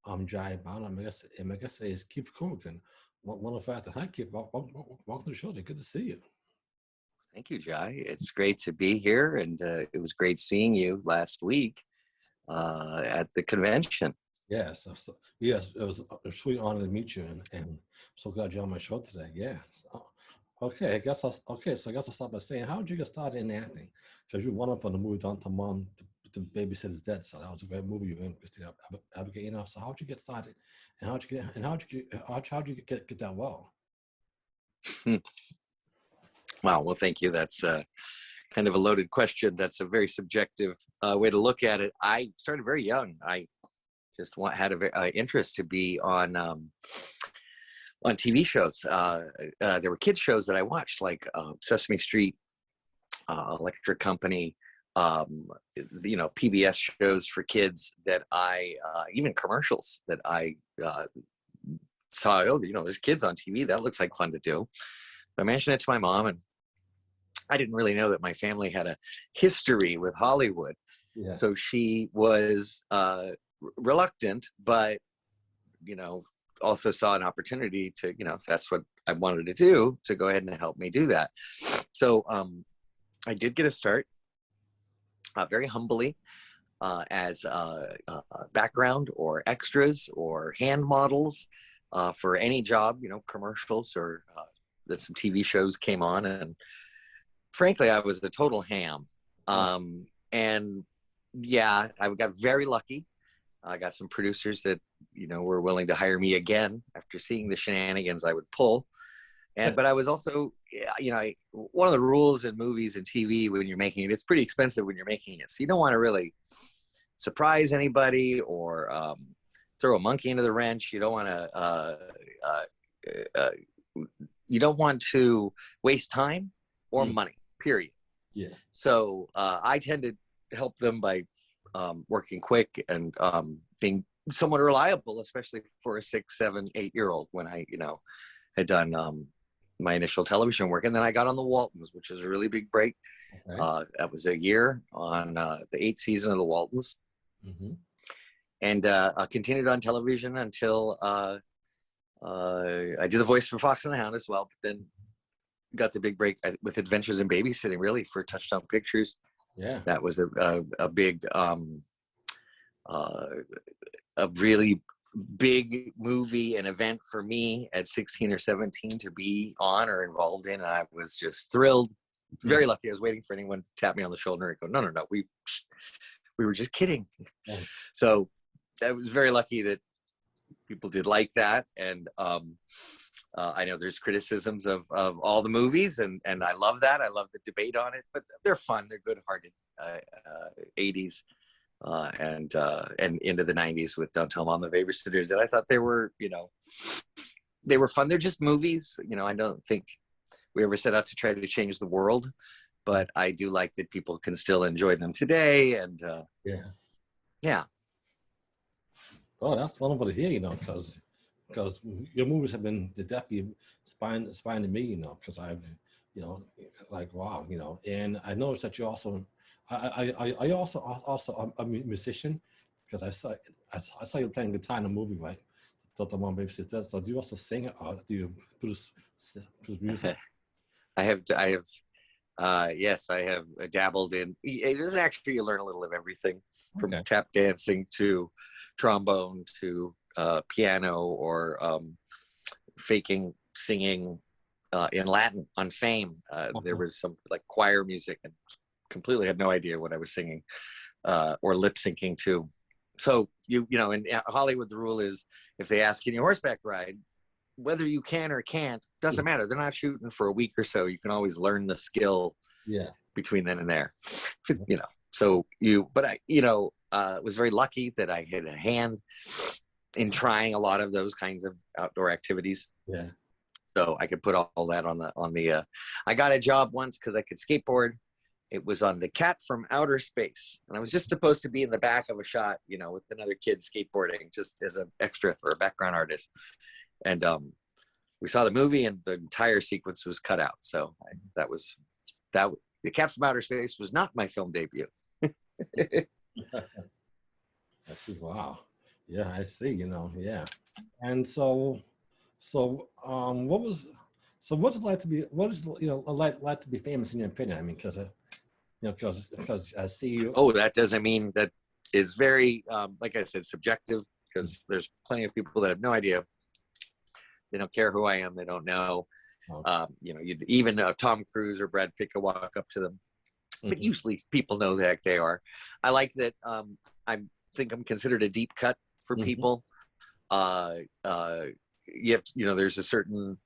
I'm Jaiye Bynoe, and my guest today is Keith Coogan. One of the fact, hi Keith, welcome to the show. Good to see you. Thank you, Jai. It's great to be here, and it was great seeing you last week at the convention. Yes, yes, it was a sweet honor to meet you, and I'm so glad you're on my show today. Yeah. Okay, so I guess I'll start by saying, how did you get started in acting? Because you won up on the movie Down to Mom, the Babysitter's Dead. So that was a great movie you were in, Christina Abigail. So how'd you get started, and how'd you get that well? Wow. Well, thank you. That's kind of a loaded question. That's a very subjective way to look at it. I started very young. I just had an interest to be on TV shows. There were kids shows that I watched, like Sesame Street, Electric Company, PBS shows for kids that I, even commercials that I saw. Oh, there's kids on TV. That looks like fun to do. I mentioned it to my mom, and I didn't really know that my family had a history with Hollywood. Yeah. So she was reluctant, but, also saw an opportunity to, if that's what I wanted to do, to go ahead and help me do that. So I did get a start very humbly as background or extras or hand models for any job, commercials or that some TV shows came on. And frankly, I was a total ham. And yeah, I got very lucky. I got some producers that, were willing to hire me again after seeing the shenanigans I would pull. But I was also, one of the rules in movies and TV when you're making it, it's pretty expensive when you're making it. So you don't want to really surprise anybody or throw a monkey into the wrench. You don't want to, waste time or money, period. Yeah. So I tend to help them by working quick and being somewhat reliable, especially for a 6, 7, 8-year-old when I, had done my initial television work. And then I got on the Waltons, which was a really big break. Okay. That was a year on the 8th season of the Waltons. Mm-hmm. And I continued on television until I did the voice for Fox and the Hound as well, but then got the big break with Adventures in Babysitting, really, for Touchstone Pictures. Yeah, that was a big, a really big movie and event for me at 16 or 17 to be on or involved in. And I was just thrilled, very lucky. I was waiting for anyone to tap me on the shoulder and go, no, we were just kidding. Yeah. So I was very lucky that people did like that. And I know there's criticisms of all the movies, and I love that. I love the debate on it, but they're fun. They're good-hearted 80s and into the 90s with Don't Tell Mom, the Babysitters. And I thought they were fun. They're just movies. I don't think we ever set out to try to change the world, but I do like that people can still enjoy them today. And yeah. Oh, that's wonderful to hear. Because your movies have been definitely inspiring to me, because I've, like, wow, and I noticed that you also, I also a musician, because I saw you playing guitar in a movie, right? Don't Mom Babysitter. So do you also sing, or do you produce music? Yes, I have dabbled in. It is actually, you learn a little of everything, from tap dancing to trombone to piano or faking singing in Latin on Fame. There was some like choir music, and completely had no idea what I was singing or lip syncing to. So in Hollywood, the rule is if they ask you in your horseback ride, whether you can or can't, doesn't matter. They're not shooting for a week or so. You can always learn the skill between then and there. So I was very lucky that I had a hand in trying a lot of those kinds of outdoor activities. Yeah. So I could put all that on the I got a job once because I could skateboard. It was on The Cat from Outer Space. And I was just supposed to be in the back of a shot, with another kid skateboarding, just as an extra or a background artist. And we saw the movie, and the entire sequence was cut out. So The Cat from Outer Space was not my film debut. I see. Wow. Yeah, I see. Yeah. And what was what's it like to be what is like to be famous in your opinion? I mean, because because I see you. Oh, that doesn't mean that is very like I said, subjective, because there's plenty of people that have no idea. They don't care who I am. They don't know. You'd even Tom Cruise or Brad Pitt could walk up to them, but usually people know the heck they are. I like that. I think I'm considered a deep cut for people. There's a certain,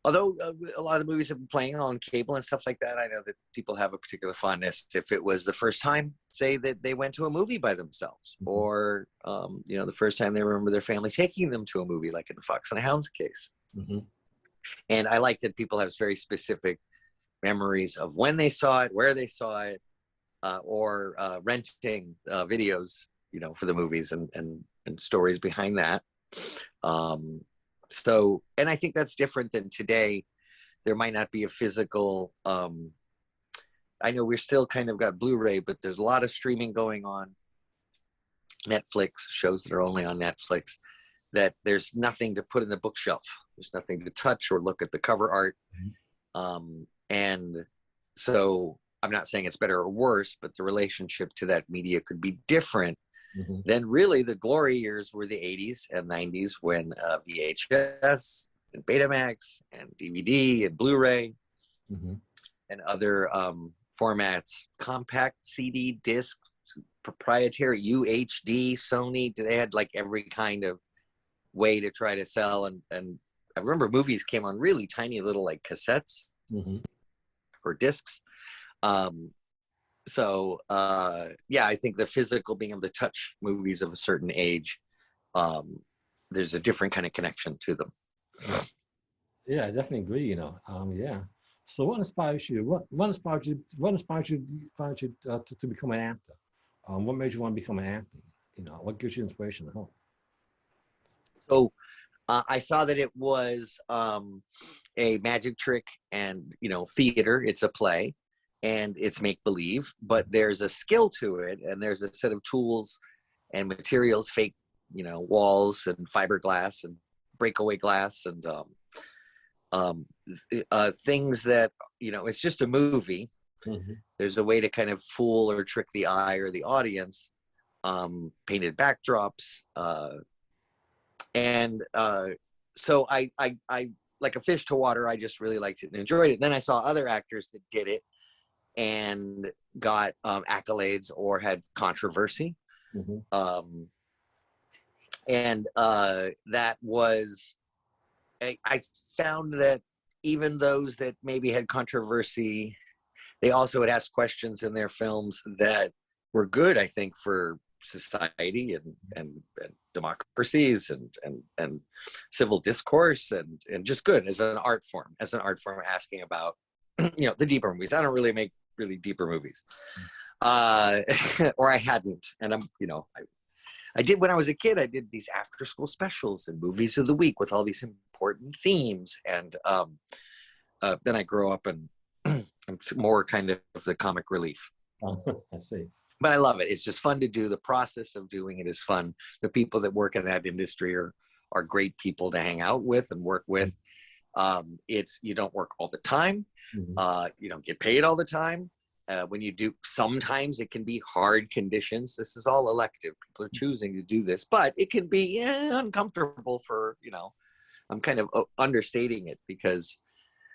although a lot of the movies have been playing on cable and stuff like that, I know that people have a particular fondness if it was the first time, say, that they went to a movie by themselves, or the first time they remember their family taking them to a movie, like in the Fox and the Hound's case. And I like that people have very specific memories of when they saw it, where they saw it, or renting videos, for the movies and stories behind that. And I think that's different than today. There might not be a physical, I know we're still kind of got Blu-ray, but there's a lot of streaming going on. Netflix, shows that are only on Netflix, that there's nothing to put in the bookshelf. There's nothing to touch or look at the cover art. And so I'm not saying it's better or worse, but the relationship to that media could be different than really the glory years were the 80s and 90s, when VHS and Betamax and DVD and Blu-ray and other formats, compact CD disc, proprietary UHD, Sony, they had like every kind of way to try to sell. And I remember movies came on really tiny little like cassettes or discs. I think the physical, being able to touch movies of a certain age, there's a different kind of connection to them. Yeah, I definitely agree. Yeah. So, what inspires you? What inspires you? To become an actor? What made you want to become an actor? What gives you inspiration to help? So, I saw that it was a magic trick and theater. It's a play. And it's make-believe, but there's a skill to it, and there's a set of tools and materials, fake, walls and fiberglass and breakaway glass and things that, it's just a movie. There's a way to kind of fool or trick the eye or the audience, painted backdrops. So I like a fish to water, I just really liked it and enjoyed it. Then I saw other actors that did it and got accolades or had controversy. That was, I found that even those that maybe had controversy, they also would ask questions in their films that were good, I think, for society and democracies and civil discourse and just good as an art form asking about the deeper movies. I don't really make really deeper movies, or I hadn't. And I did when I was a kid. I did these after school specials and movies of the week with all these important themes. And then I grow up and I'm more kind of the comic relief. I see. But I love it. It's just fun to do. The process of doing it is fun. The people that work in that industry are great people to hang out with and work with. You don't work all the time. You don't get paid all the time. When you do, sometimes it can be hard conditions. This is all elective. People are choosing to do this, but it can be uncomfortable for, I'm kind of understating it, because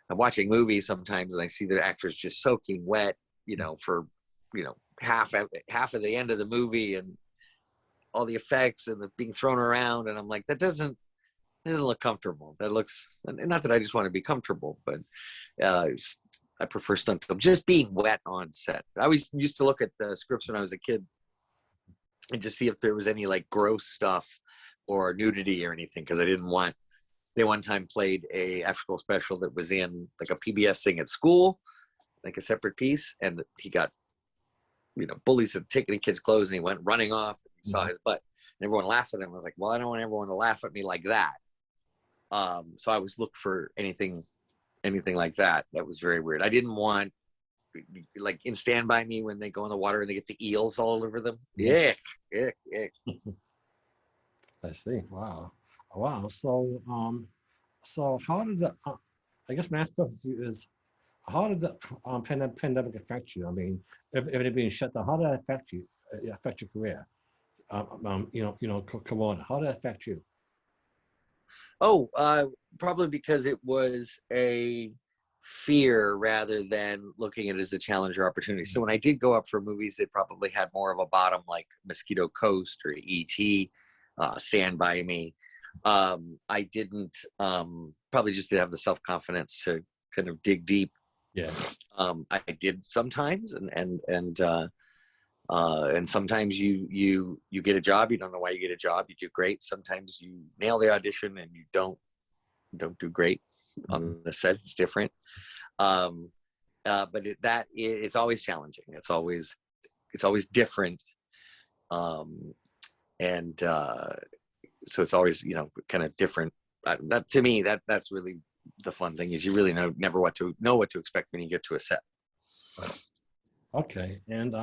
I'm watching movies sometimes and I see the actors just soaking wet, for, half of the end of the movie and all the effects and the being thrown around. And I'm like, that doesn't look comfortable. That looks, not that I just want to be comfortable, but I prefer stunt film. Just being wet on set. I always used to look at the scripts when I was a kid and just see if there was any like gross stuff or nudity or anything, because I didn't want. They one time played a after-school special that was in like a PBS thing at school, like a separate piece, and he got, bullies had taken kids' clothes and he went running off. And he saw his butt, and everyone laughed at him. I was like, well, I don't want everyone to laugh at me like that. So I always looked for anything like that. That was very weird. I didn't want, like in Stand By Me, when they go in the water and they get the eels all over them. Ick. I see. Wow. Wow. So how did the, I guess my next question to you is, how did the pandemic affect you? I mean, if it being shut down, how did that affect you, affect your career? Corona, how did it affect you? Oh, probably because it was a fear rather than looking at it as a challenge or opportunity. So when I did go up for movies that probably had more of a bottom, like Mosquito Coast or E.T., Stand By Me, I didn't, probably just didn't have the self-confidence to kind of dig deep. Yeah. I did sometimes, and sometimes you get a job, you don't know why you get a job, you do great. Sometimes you nail the audition and you don't do great on the set. It's different. But it's always challenging. It's always different. And so it's always, kind of different. That to me, that's really the fun thing, is you really never know what to expect when you get to a set. Okay. And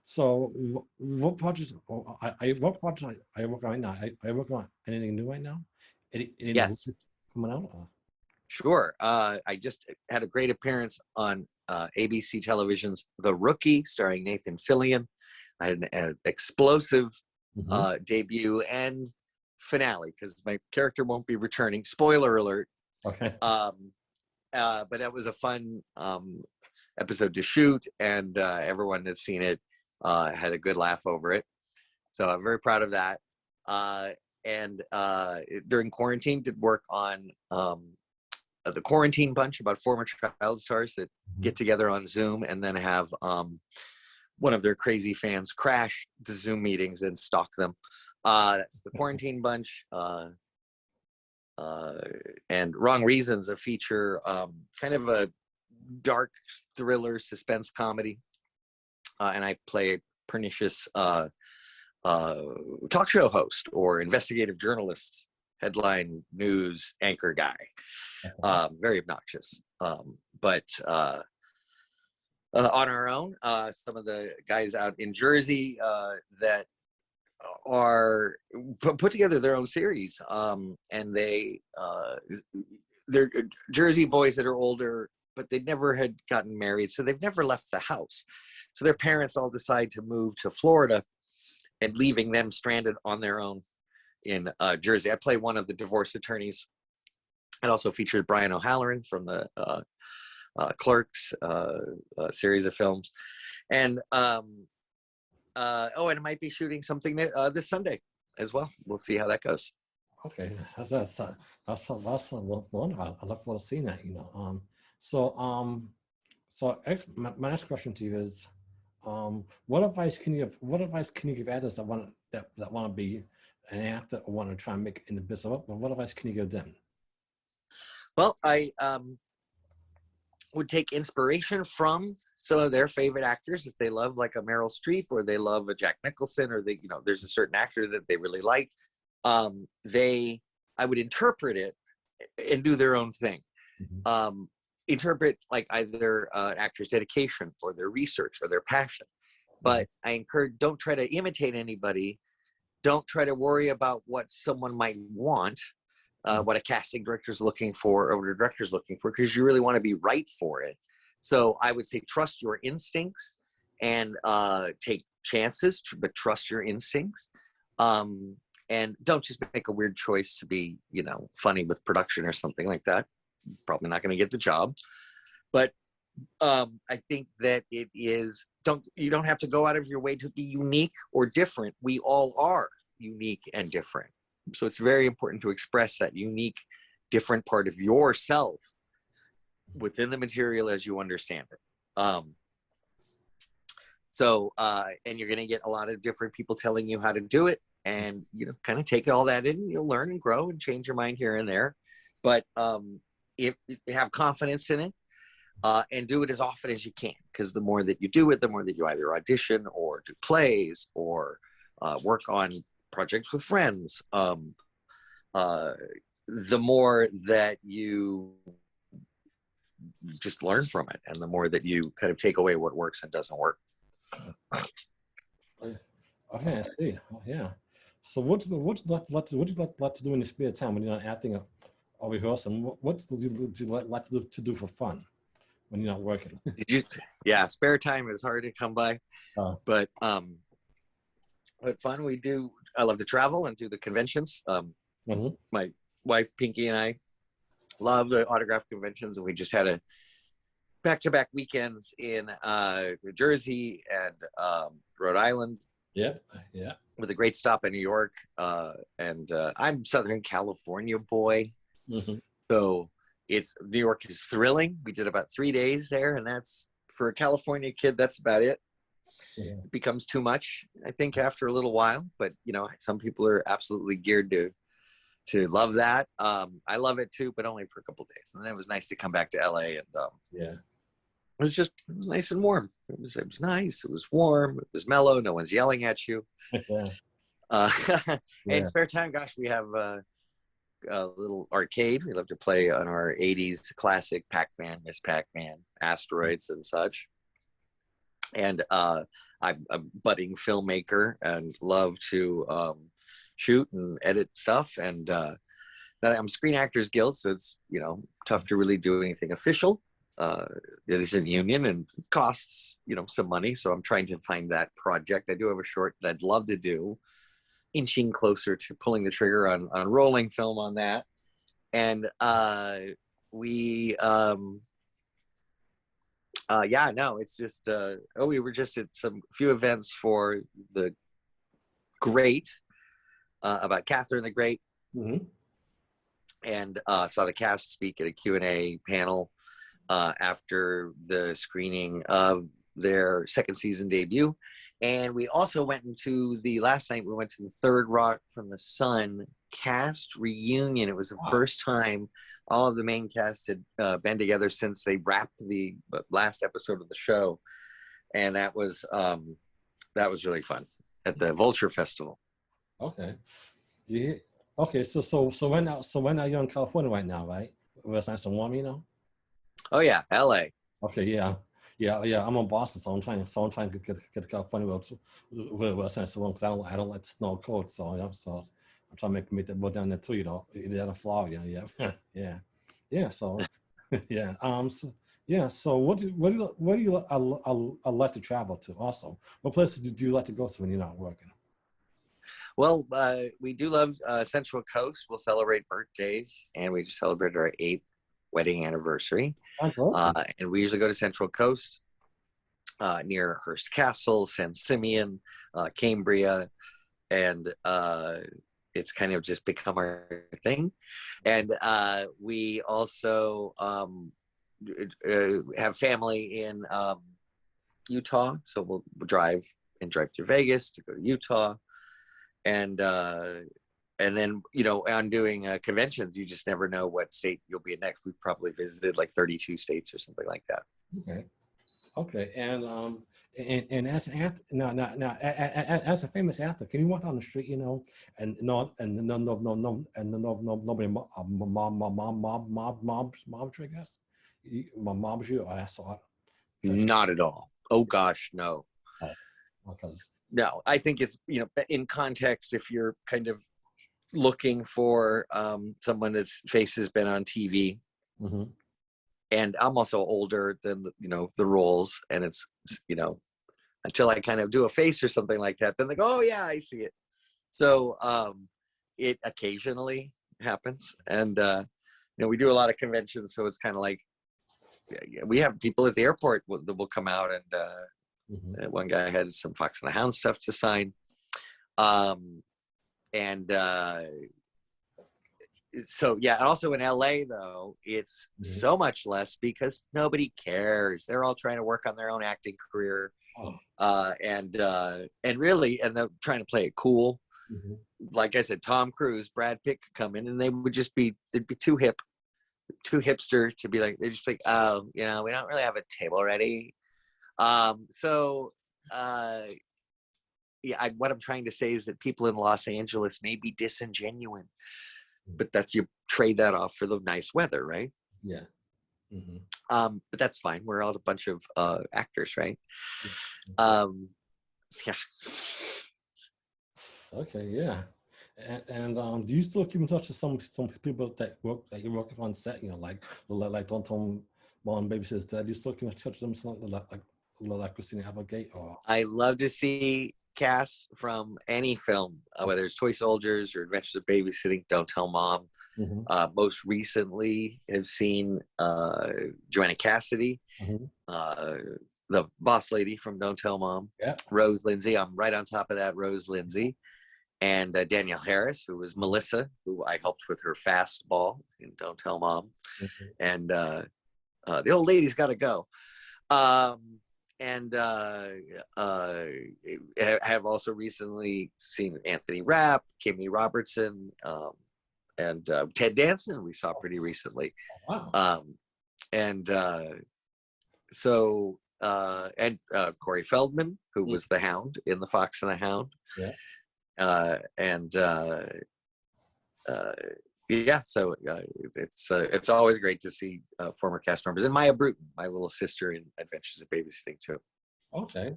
so what projects? What projects I work on right now? I work on anything new right now? Any Yes. coming out? Sure. I just had a great appearance on ABC Television's The Rookie, starring Nathan Fillion. I had an explosive debut and finale, because my character won't be returning. Spoiler alert. Okay. But that was a fun episode to shoot, and everyone that's seen it had a good laugh over it. So I'm very proud of that. And during quarantine, did work on the Quarantine Bunch, about former child stars that get together on Zoom and then have one of their crazy fans crash the Zoom meetings and stalk them. That's the Quarantine Bunch. And Wrong Reasons, a feature, kind of a dark thriller suspense comedy. And I play a pernicious talk show host or investigative journalist, headline news anchor guy. Very obnoxious. But on our own, some of the guys out in Jersey that are put together their own series, and they're Jersey boys that are older, but they never had gotten married, so they've never left the house. So their parents all decide to move to Florida, and leaving them stranded on their own in Jersey. I play one of the divorce attorneys. It also featured Brian O'Halloran from the Clerks series of films. And and it might be shooting something this Sunday as well. We'll see how that goes. Okay, that's wonderful. I look forward to seeing that. My next question to you is, what advice can you give others that want to be an actor or want to try and make it in the business? What advice can you give them? Well, I would take inspiration from some of their favorite actors if they love, like a Meryl Streep, or they love a Jack Nicholson, or there's a certain actor that they really like. I would interpret it and do their own thing. Interpret like either an actor's dedication or their research or their passion. But I encourage, don't try to imitate anybody. Don't try to worry about what someone might want, what a casting director is looking for or what a director is looking for, because you really want to be right for it. So I would say trust your instincts and take chances, but trust your instincts. And don't just make a weird choice to be, funny with production or something like that. Probably not going to get the job. But I think that you don't have to go out of your way to be unique or different. We all are unique and different. So it's very important to express that unique, different part of yourself within the material as you understand it. And you're going to get a lot of different people telling you how to do it, and kind of take all that in. You'll learn and grow and change your mind here and there, but if you have confidence in it, and do it as often as you can, because the more that you do it, the more that you either audition or do plays or work on projects with friends, the more that you just learn from it, and the more that you kind of take away what works and doesn't work. Okay, I see. Yeah. So what you like to do in your spare time when you're not acting or rehearsing? What do you like to do for fun when you're not working? Did you? Yeah, spare time is hard to come by, but fun we do. I love to travel and do the conventions. My wife Pinky and I love the autograph conventions, and we just had a back-to-back weekends in New Jersey and Rhode Island. Yeah. With a great stop in New York. And I'm Southern California boy. So New York is thrilling. We did about 3 days there, and that's, for a California kid, that's about it. Yeah. It becomes too much, I think, after a little while. But, some people are absolutely geared to love that. I love it too, but only for a couple of days. And then it was nice to come back to LA, and it was nice and warm. It was nice. It was warm. It was mellow. No one's yelling at you. And spare time, gosh, we have a little arcade. We love to play on our 80s classic Pac-Man, Miss Pac-Man, Asteroids and such. And I'm a budding filmmaker and love to shoot and edit stuff. And I'm Screen Actors Guild, so it's tough to really do anything official. It is in union and costs some money, so I'm trying to find that project. I do have a short that I'd love to do, inching closer to pulling the trigger on rolling film on that. And it's just we were just at some few events for the Great, about Catherine the Great, and saw the cast speak at a Q&A panel after the screening of their second season debut. And we also went into last night we went to the Third Rock from the Sun cast reunion. It was the first time all of the main cast had been together since they wrapped the last episode of the show. And that was really fun at the Vulture Festival. Okay. Yeah. Okay. So right now you're in California right now, right? Where it's nice and warm, Oh yeah, LA. Okay. Yeah. I'm in Boston, so I'm trying to get to California where it's nice and warm, because I don't like the snow cold. So I'm trying to make that go down there too. Either down in Florida. Yeah. So yeah. So what do you I like to travel to? Also, what places do you like to go to when you're not working? Well, we do love Central Coast. We'll celebrate birthdays, and we just celebrated our 8th wedding anniversary. And we usually go to Central Coast, near Hearst Castle, San Simeon, Cambria, and it's kind of just become our thing. And we also have family in Utah, so we'll drive through Vegas to go to Utah. And then, on doing conventions, you just never know what state you'll be in next. We've probably visited like 32 states or something like that. Okay. And as an actor, now, as a famous actor, can you walk down the street, and nobody mobs you, I guess? Mobs you, or ask a lot? Not at all. Oh gosh, no. Because no, I think it's, in context, if you're kind of looking for someone that's face has been on TV, and I'm also older than the roles, and it's until I kind of do a face or something like that, then they go, oh yeah, I see it. So it occasionally happens, and we do a lot of conventions, so it's kind of like we have people at the airport that will come out, and one guy had some Fox and the Hound stuff to sign. So yeah, and also in LA though, it's so much less because nobody cares. They're all trying to work on their own acting career, and they're trying to play it cool. Like I said, Tom Cruise, Brad Pitt could come in, and they'd be too hipster to be like, they're just like, oh, we don't really have a table ready. What I'm trying to say is that people in Los Angeles may be disingenuous, but you trade that off for the nice weather, right? Yeah. But that's fine. We're all a bunch of actors, right? Yeah. Okay. Yeah. Do you still keep in touch with some people that you work with on set? You know, like Don't Tell Mom Babysitter's Dead. Do you still keep in touch with them? Something like Christina Applegate or? I love to see cast from any film, whether it's Toy Soldiers or Adventures of Babysitting, Don't Tell Mom. Mm-hmm. Most recently, have seen Joanna Cassidy, Mm-hmm. the boss lady from Don't Tell Mom, Yeah. Rose Lindsay. I'm right on top of that, Rose Lindsay. And Danielle Harris, who was Melissa, who I helped with her fastball in Don't Tell Mom. Mm-hmm. And the old lady's got to go. And have also recently seen Anthony Rapp, Kimmy Robertson, and Ted Danson we saw pretty recently. Wow. And Corey Feldman, who was the Hound in The Fox and the Hound. Yeah. Yeah, so it's always great to see former cast members, and Maya Bruton, my little sister in Adventures of Babysitting too. Okay,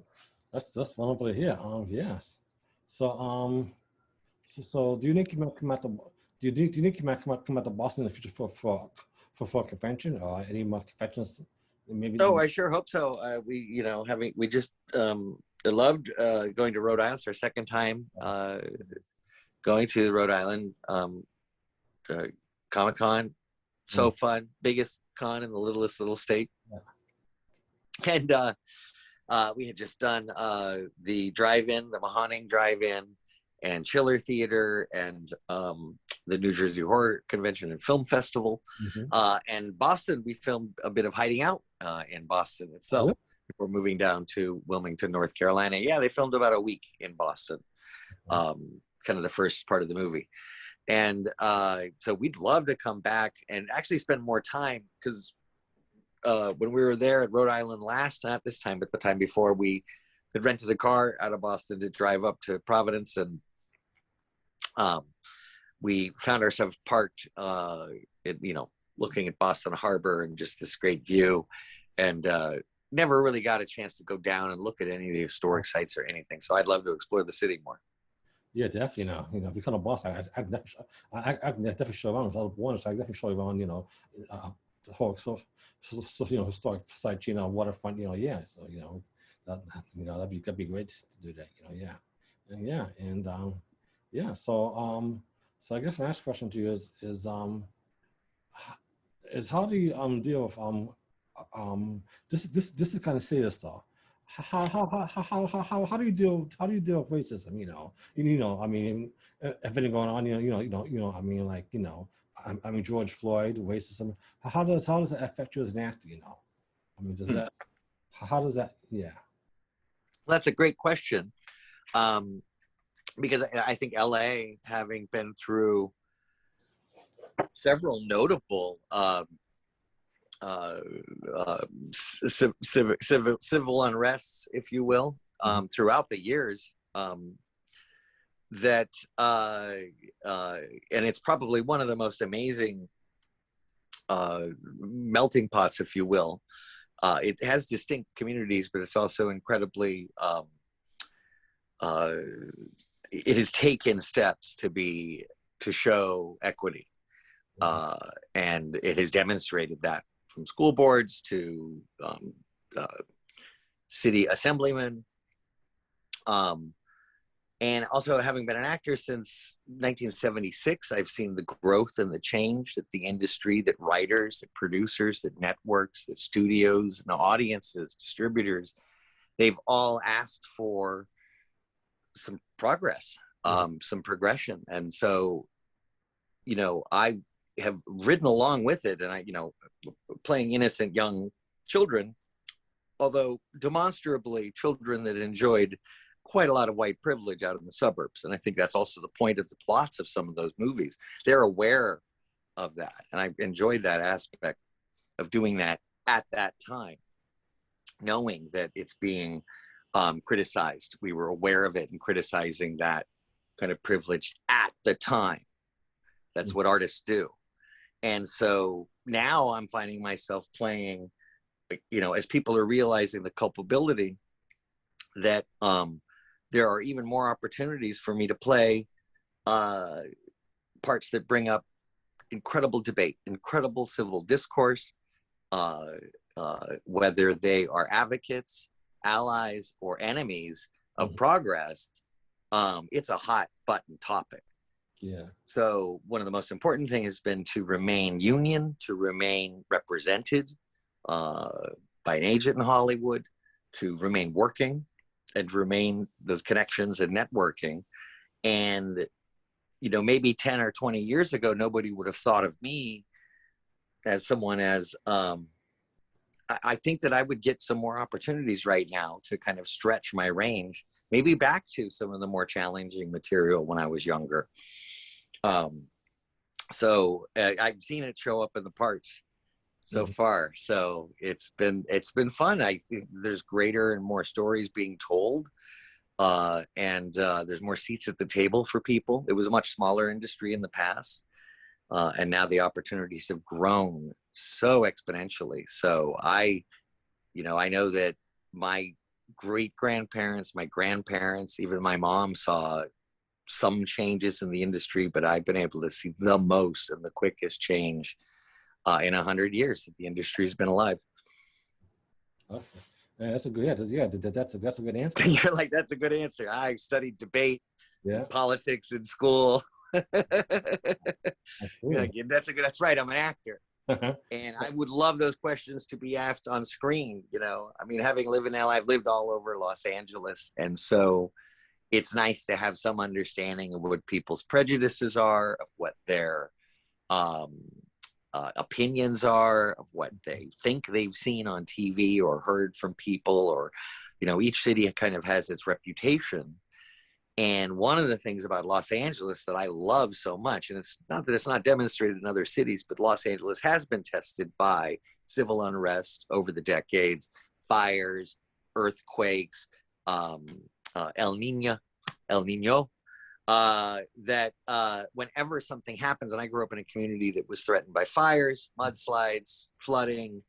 that's wonderful to hear. Yes. So so do you think you might come out to do you think you might come out to Boston in the future for a convention or any more conventions? Maybe. Oh, I sure hope so. We just loved going to Rhode Island. It's our second time going to Rhode Island Comic-Con. So fun, biggest con in the littlest little state. Yeah. And we had just done the drive-in, the Mahoning drive-in, and Schiller Theater, and the New Jersey Horror Convention and Film Festival. Mm-hmm. And Boston, we filmed a bit of Hiding Out in Boston itself. Before moving down to Wilmington, North Carolina. Yeah, they filmed about a week in Boston, kind of the first part of the movie. And so we'd love to come back and actually spend more time, because when we were there at Rhode Island last, not this time, but the time before, we had rented a car out of Boston to drive up to Providence, and we found ourselves parked, looking at Boston Harbor and just this great view, and never really got a chance to go down and look at any of the historic sites or anything. So I'd love to explore the city more. Yeah, definitely. If you come to Boston, I can definitely show around. I was born, so I definitely show around. The whole historic sites, waterfront. Yeah. So that'd be great to do that. Yeah, and yeah, and yeah. So I guess my next question to you is how do you deal with this is kind of serious stuff. How do you deal with racism? I mean, everything going on. George Floyd, racism. How does that affect you as an actor? Does that? How does that? Yeah. Well, that's a great question, because I think LA, having been through several notable civil unrests, if you will, throughout the years, and it's probably one of the most amazing melting pots, if you will. It has distinct communities, but it's also incredibly it has taken steps to show equity, and it has demonstrated that, from school boards to city assemblymen, and also having been an actor since 1976, I've seen the growth and the change that the industry, that writers, that producers, that networks, that studios, and audiences, distributors, they've all asked for some progress, some progression. And so, I have ridden along with it, and playing innocent young children, although demonstrably children that enjoyed quite a lot of white privilege out in the suburbs. And I think that's also the point of the plots of some of those movies. They're aware of that. And I enjoyed that aspect of doing that at that time, knowing that it's being criticized. We were aware of it and criticizing that kind of privilege at the time. That's what artists do. And so now I'm finding myself playing, as people are realizing the culpability, that there are even more opportunities for me to play parts that bring up incredible debate, incredible civil discourse, whether they are advocates, allies, or enemies of progress. It's a hot button topic. Yeah. So one of the most important things has been to remain union, to remain represented by an agent in Hollywood, to remain working, and to remain those connections and networking. And, you know, maybe 10 or 20 years ago, nobody would have thought of me as someone as, I think that I would get some more opportunities right now to kind of stretch my range, maybe back to some of the more challenging material when I was younger. So I've seen it show up in the parts so far. So it's been fun. I think there's greater and more stories being told. And there's more seats at the table for people. It was a much smaller industry in the past. And now the opportunities have grown so exponentially. So I know that my great grandparents, my grandparents, even my mom saw some changes in the industry, but I've been able to see the most and the quickest change in 100 years that the industry has been alive. Okay. Yeah, that's a good. That's a good answer. You're like, that's a good answer. I studied debate, politics in school. That's right. I'm an actor. And I would love those questions to be asked on screen. You know, I mean, having lived in LA, I've lived all over Los Angeles. And so it's nice to have some understanding of what people's prejudices are, of what their opinions are, of what they think they've seen on TV or heard from people, or, you know, each city kind of has its reputation. And one of the things about Los Angeles that I love so much, and it's not that it's not demonstrated in other cities, but Los Angeles has been tested by civil unrest over the decades, fires, earthquakes, El Nino, that whenever something happens, and I grew up in a community that was threatened by fires, mudslides, flooding,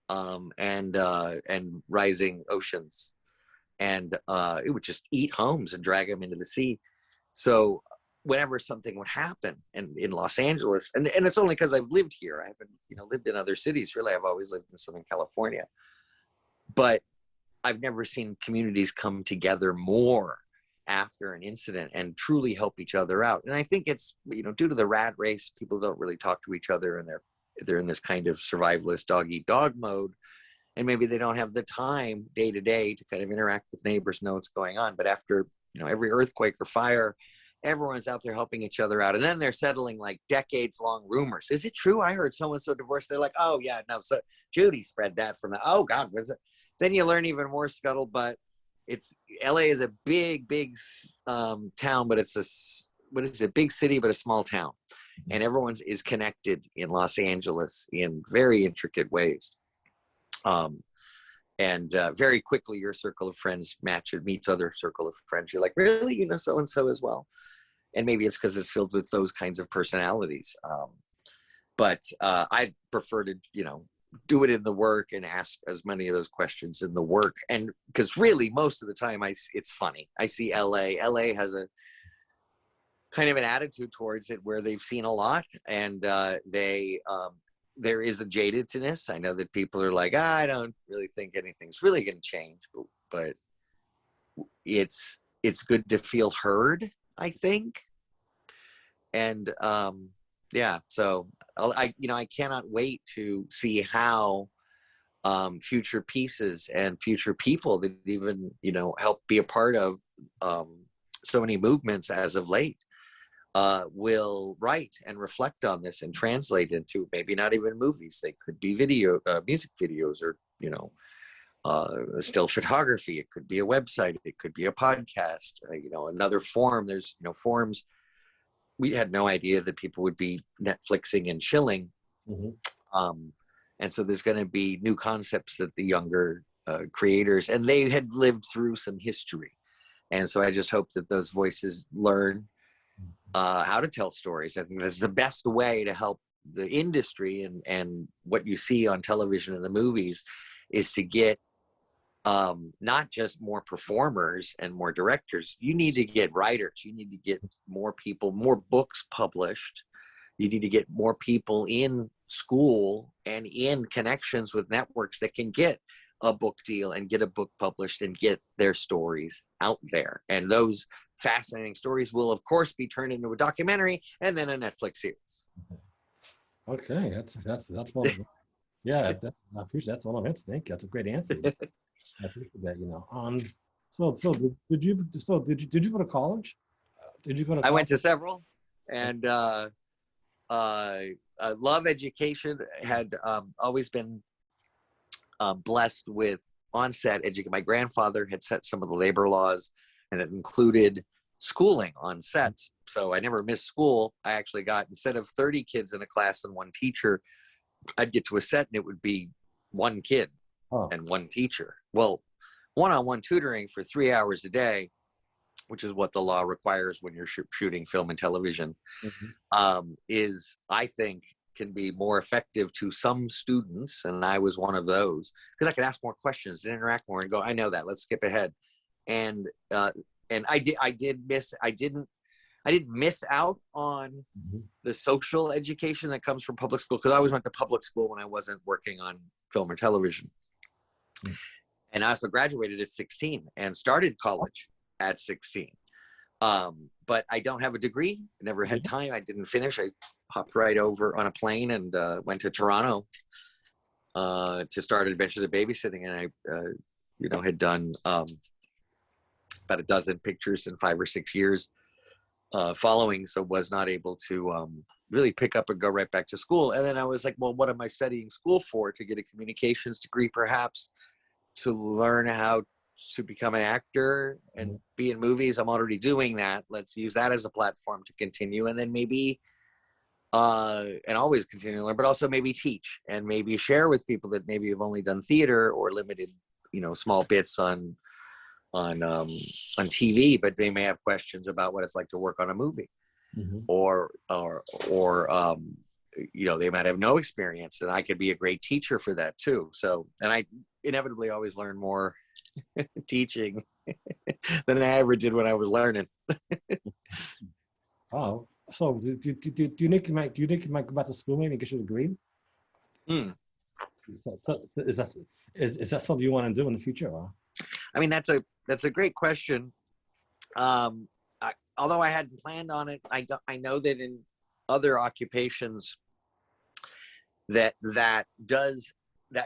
and rising oceans. And it would just eat homes and drag them into the sea. So whenever something would happen, and in Los Angeles, and it's only because I've lived here. I haven't, lived in other cities. Really, I've always lived in Southern California. But I've never seen communities come together more after an incident and truly help each other out. And I think it's, due to the rat race, people don't really talk to each other, and they're in this kind of survivalist dog-eat-dog mode. And maybe they don't have the time day to day to kind of interact with neighbors, know what's going on. But after, every earthquake or fire, everyone's out there helping each other out. And then they're settling like decades long rumors. Is it true? I heard so-and-so divorced. They're like, oh yeah, no. So Judy spread that from oh God, was it? Then you learn even more scuttlebutt. LA is a big town, but it's a big city, but a small town. And everyone is connected in Los Angeles in very intricate ways. And very quickly your circle of friends meets other circle of friends. You're like, really? You know so-and-so as well? And maybe it's because it's filled with those kinds of personalities. But I prefer to, do it in the work and ask as many of those questions in the work. And because really most of the time it's funny. I see LA has a kind of an attitude towards it where they've seen a lot, and there is a jadedness. I know that people are like, I don't really think anything's really going to change, but it's good to feel heard, I think. And so I cannot wait to see how future pieces and future people that even, help be a part of so many movements as of late will write and reflect on this and translate into maybe not even movies. They could be music videos, or, still photography. It could be a website. It could be a podcast, another form. There's, forms. We had no idea that people would be Netflixing and chilling. And so there's going to be new concepts that the younger creators, and they had lived through some history. And so I just hope that those voices learn how to tell stories. I think that's the best way to help the industry, and what you see on television and the movies is to get not just more performers and more directors. You need to get writers. You need to get more people, more books published. You need to get more people in school and in connections with networks that can get a book deal and get a book published and get their stories out there. And those fascinating stories will, of course, be turned into a documentary and then a Netflix series. Okay, that's one. Yeah, I appreciate that's all I'm answering. Thank you. That's a great answer. I appreciate that. So did you go to college? Did you go to? I went to several, and I love education. Had always been blessed with on-set education. My grandfather had set some of the labor laws, and it included schooling on sets. So I never missed school. I actually got, instead of 30 kids in a class and one teacher, I'd get to a set and it would be one kid and one teacher. Well, one-on-one tutoring for 3 hours a day, which is what the law requires when you're shooting film and television, is, I think, can be more effective to some students. And I was one of those, because I could ask more questions and interact more and go, I know that, let's skip ahead. And I didn't miss out on the social education that comes from public school, because I always went to public school when I wasn't working on film or television. And I also graduated at 16 and started college at 16. But I don't have a degree. I never had time. I didn't finish. I hopped right over on a plane and went to Toronto to start Adventures of Babysitting. And I, had done about a dozen pictures in 5 or 6 years following, so was not able to really pick up and go right back to school. And then I was like, well, what am I studying school for? To get a communications degree, perhaps, to learn how to become an actor and be in movies. I'm already doing that. Let's use that as a platform to continue, and then maybe and always continue to learn, but also maybe teach and maybe share with people that maybe have only done theater or limited, small bits on TV, but they may have questions about what it's like to work on a movie, or they might have no experience, and I could be a great teacher for that too. So, and I inevitably always learn more teaching than I ever did when I was learning. Oh, so do you think you might go back to school maybe and get your degree? Is that something you want to do in the future? Or? I mean, that's a great question. Although I hadn't planned on it, I know that in other occupations that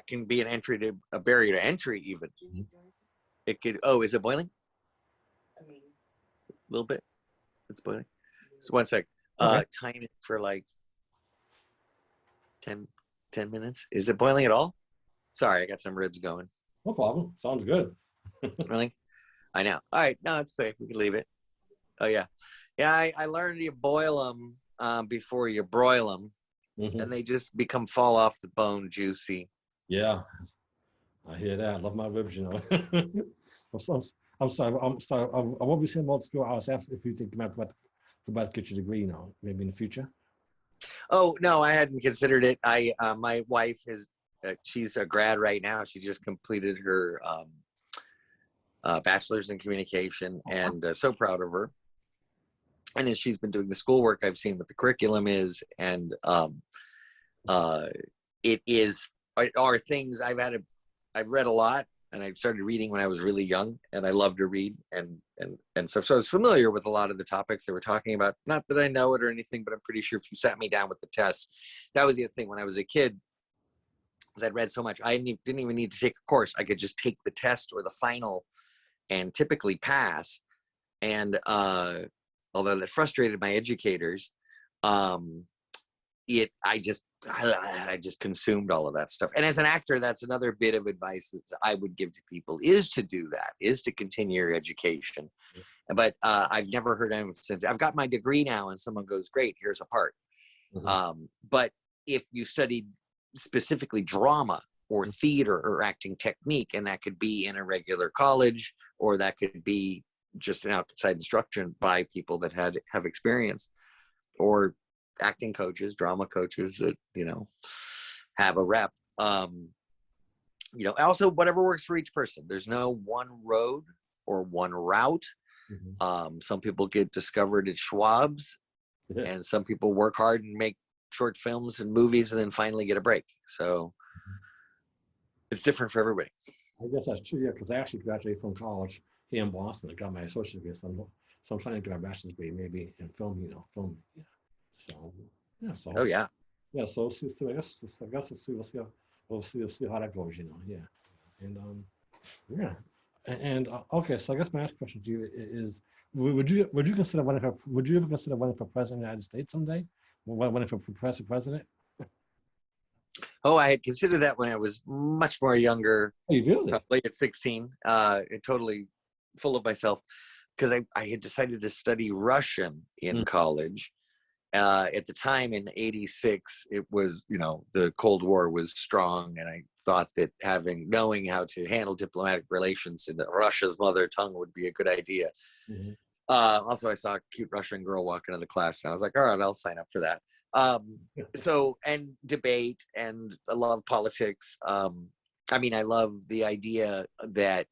can be a barrier to entry even. It could. Oh, is it boiling? A little bit. It's boiling. So 1 sec. Time it for like 10 minutes. Is it boiling at all? Sorry, I got some ribs going. No problem. Sounds good. Really? I know. All right. No, it's okay. We can leave it. Oh, yeah. Yeah, I learned you boil them before you broil them, and they just fall off the bone juicy. Yeah, I hear that. I love my ribs, I'm sorry. I won't be saying about school. I was asking if you think you might go back to get your degree, maybe in the future. Oh, no, I hadn't considered it. My wife she's a grad right now. She just completed her bachelor's in communication, and so proud of her. And as she's been doing the schoolwork, I've seen what the curriculum is, and it are things I've read a lot, and I started reading when I was really young, and I love to read and stuff. So I was familiar with a lot of the topics they were talking about. Not that I know it or anything, but I'm pretty sure if you sat me down with the test, that was the thing when I was a kid. I'd read so much, I didn't even need to take a course. I could just take the test or the final and typically pass. And although that frustrated my educators, I just consumed all of that stuff. And as an actor, that's another bit of advice that I would give to people, is to do that, is to continue your education. But I've never heard anyone since. I've got my degree now, and someone goes, great, here's a part. But if you studied specifically drama or theater or acting technique, and that could be in a regular college, or that could be just an outside instruction by people that have experience, or acting coaches, drama coaches that have a rep, Also whatever works for each person. There's no one road or one route. Some people get discovered at Schwab's, and some people work hard and make short films and movies and then finally get a break. So it's different for everybody. I guess that's true, yeah, because I actually graduated from college here in Boston. I got my associate's degree, so I'm trying to do my bachelor's degree maybe in film, film. Yeah. So, yeah. So. Oh yeah. Yeah. So, I guess we'll see how that goes. Yeah. And yeah. And okay. So I guess my next question to you is: Would you ever consider running for president of the United States someday? Running for president? Oh, I had considered that when I was much more younger. Oh, you really? Probably at 16. Totally full of myself, because I had decided to study Russian in college. At the time in '86, it was, the Cold War was strong, and I thought that knowing how to handle diplomatic relations in Russia's mother tongue would be a good idea. Also, I saw a cute Russian girl walk into the class, and I was like, all right, I'll sign up for that. And debate, and I love politics. I love the idea that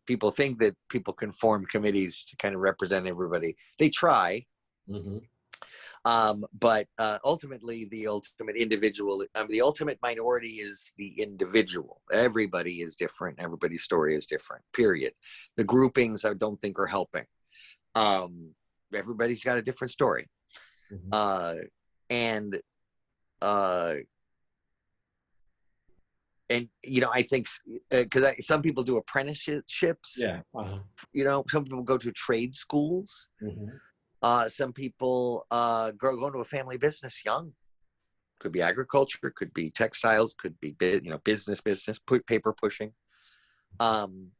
people think that people can form committees to kind of represent everybody. They try. But ultimately, the ultimate minority is the individual. Everybody is different. Everybody's story is different, period. The groupings I don't think are helping. Everybody's got a different story. I think because some people do apprenticeships. Yeah. Some people go to trade schools. Some people go into a family business young. Could be agriculture, could be textiles, could be business, paper pushing. And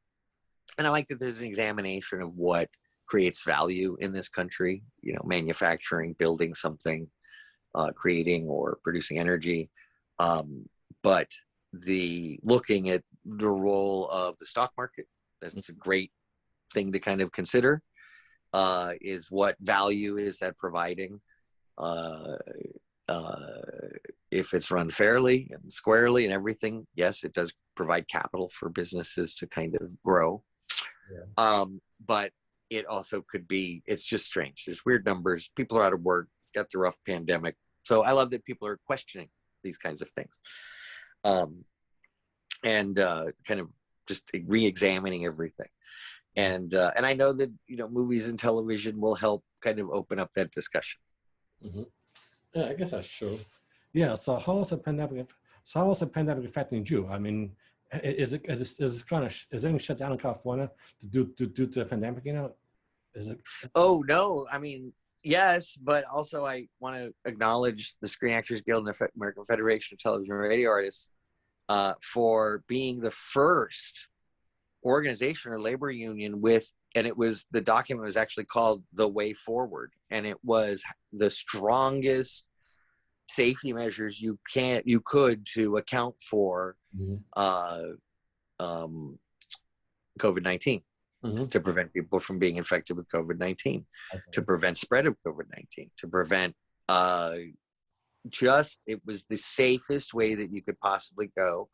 I like that there's an examination of what creates value in this country. Manufacturing, building something, creating or producing energy. But looking at the role of the stock market, that's a great thing to kind of consider. Is what value is that providing? If it's run fairly and squarely and everything, yes, it does provide capital for businesses to kind of grow. But it also could be, it's just strange. There's weird numbers. People are out of work. It's got the rough pandemic. So I love that people are questioning these kinds of things. And kind of just re-examining everything. And I know that movies and television will help kind of open up that discussion. Yeah, I guess that's true. Yeah. So how is the pandemic affecting you? I mean, is anything shut down in California due to the pandemic? Is it? Oh no, yes, but also I want to acknowledge the Screen Actors Guild and the American Federation of Television and Radio Artists for being the first organization or labor union the document was actually called The Way Forward, and it was the strongest safety measures you could to account for COVID-19, to prevent people from being infected with COVID-19, to prevent spread of COVID-19, to prevent it was the safest way that you could possibly go.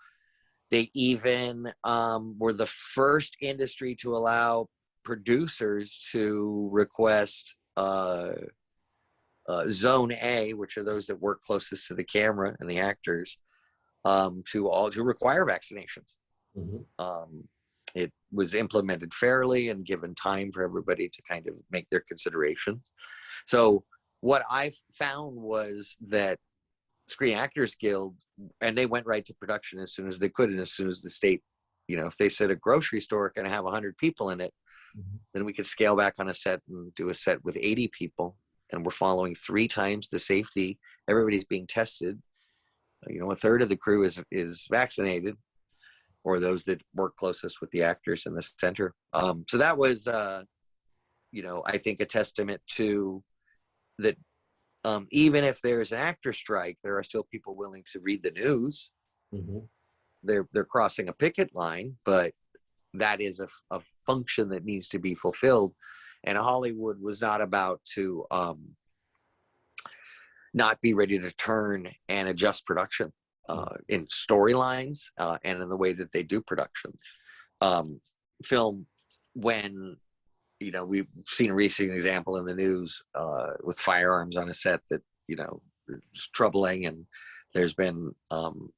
They even were the first industry to allow producers to request Zone A, which are those that work closest to the camera and the actors, to require vaccinations. It was implemented fairly and given time for everybody to kind of make their considerations. So what I found was that Screen Actors Guild, and they went right to production as soon as they could, and as soon as the state, if they said a grocery store can have 100 people in it, then we could scale back on a set and do a set with 80 people, and we're following 3 times the safety. Everybody's being tested. A third of the crew is vaccinated, or those that work closest with the actors in the center. So that was, I think a testament to that. Even if there's an actor strike, there are still people willing to read the news. They're crossing a picket line, but that is a function that needs to be fulfilled. And Hollywood was not about to not be ready to turn and adjust production. in storylines and in the way that they do production. Film, when, you know, we've seen a recent example in the news with firearms on a set that, you know, is troubling, and there's been